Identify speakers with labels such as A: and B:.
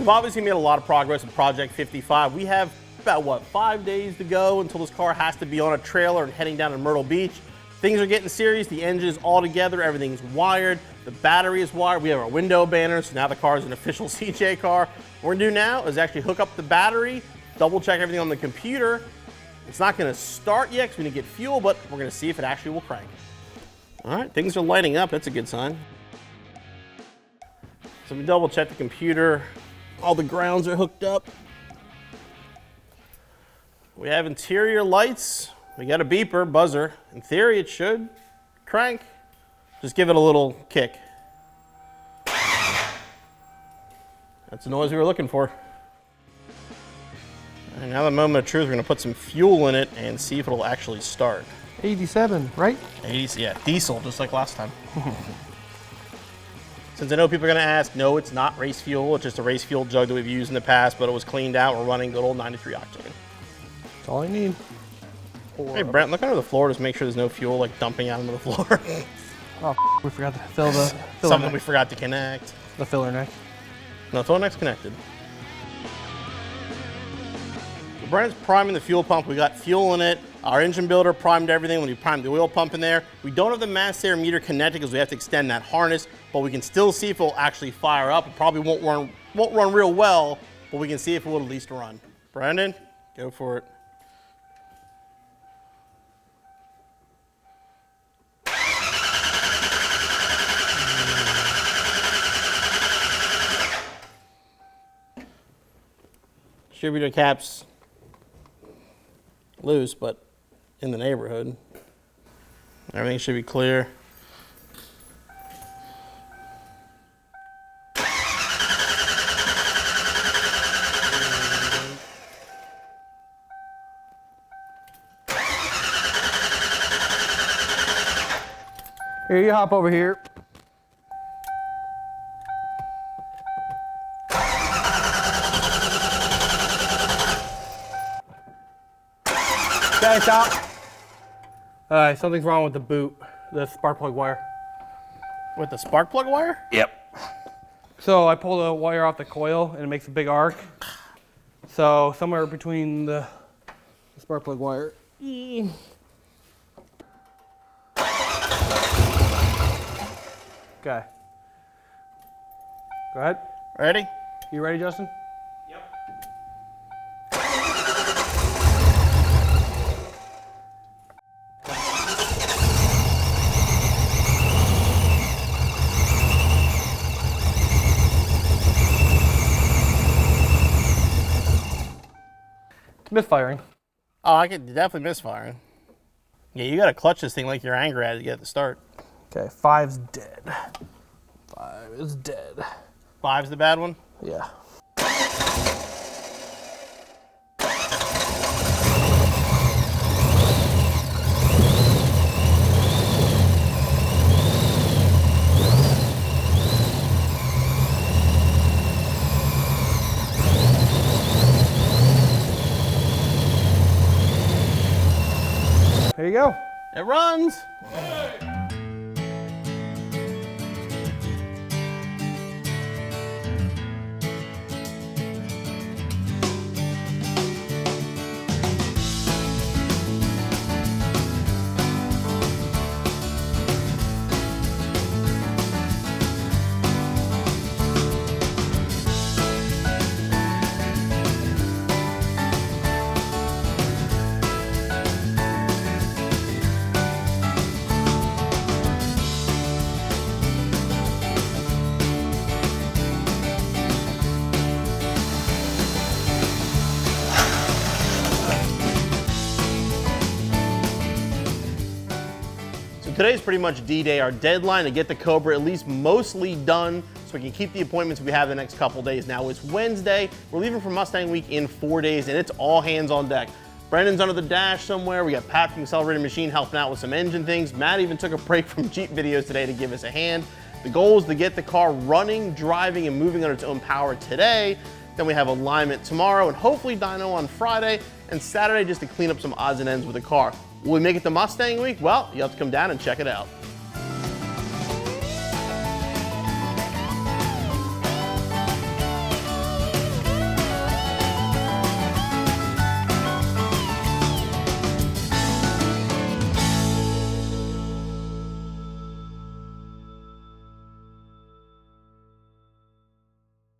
A: we've obviously made a lot of progress in Project 55. We have about, what, 5 days to go until this car has to be on a trailer and heading down to Myrtle Beach. Things are getting serious. The engine is all together. Everything's wired. The battery is wired. We have our window banner, so now the car is an official CJ car. What we're gonna do now is actually hook up the battery, double check everything on the computer. It's not gonna start yet because we need to get fuel, but we're gonna see if it actually will crank. All right, things are lighting up. That's a good sign. So we double check the computer. All the grounds are hooked up. We have interior lights. We got a beeper, buzzer. In theory, it should crank. Just give it a little kick. That's the noise we were looking for. And now the moment of truth, we're gonna put some fuel in it and see if it'll actually start.
B: 87, right?
A: 80, yeah, diesel, just like last time. Since I know people are gonna ask, no, it's not race fuel. It's just a race fuel jug that we've used in the past, but it was cleaned out. We're running good old 93 octane.
B: That's all I need.
A: Hey Brent, look under the floor, just make sure there's no fuel like dumping out into the floor.
B: Oh, we forgot to fill the
A: Something
B: neck.
A: we forgot to connect.
B: The filler neck.
A: No, filler neck's connected. So Brent's priming the fuel pump. We got fuel in it. Our engine builder primed everything when we primed the oil pump in there. We don't have the mass air meter connected because we have to extend that harness, but we can still see if it'll actually fire up. It probably won't run real well, but we can see if it will at least run. Brandon, go for it. Distributor cap's loose, but in the neighborhood. Everything should be clear.
B: Here, you hop over here. Okay, stop. All right, something's wrong with the boot, the spark plug wire.
A: With the spark plug wire?
B: Yep. So I pull the wire off the coil and it makes a big arc. So somewhere between the spark plug wire. Okay. Go ahead.
A: Ready?
B: You ready, Justin?
A: Yep.
B: It's misfiring.
A: Oh, I could definitely misfiring. Yeah, you gotta clutch this thing like you're angry at it to get it to start.
B: Okay, 5's dead. 5 is dead.
A: 5's the bad one?
B: Yeah. There you go.
A: It runs! Today's pretty much D-Day, our deadline to get the Cobra at least mostly done so we can keep the appointments we have the next couple days. Now it's Wednesday, we're leaving for Mustang Week in 4 days and it's all hands on deck. Brendan's under the dash somewhere, we got Pat from Accelerated Machine helping out with some engine things. Matt even took a break from Jeep videos today to give us a hand. The goal is to get the car running, driving, and moving on its own power today. Then we have alignment tomorrow and hopefully dyno on Friday, and Saturday just to clean up some odds and ends with the car. Will we make it to Mustang Week? Well, you have to come down and check it out.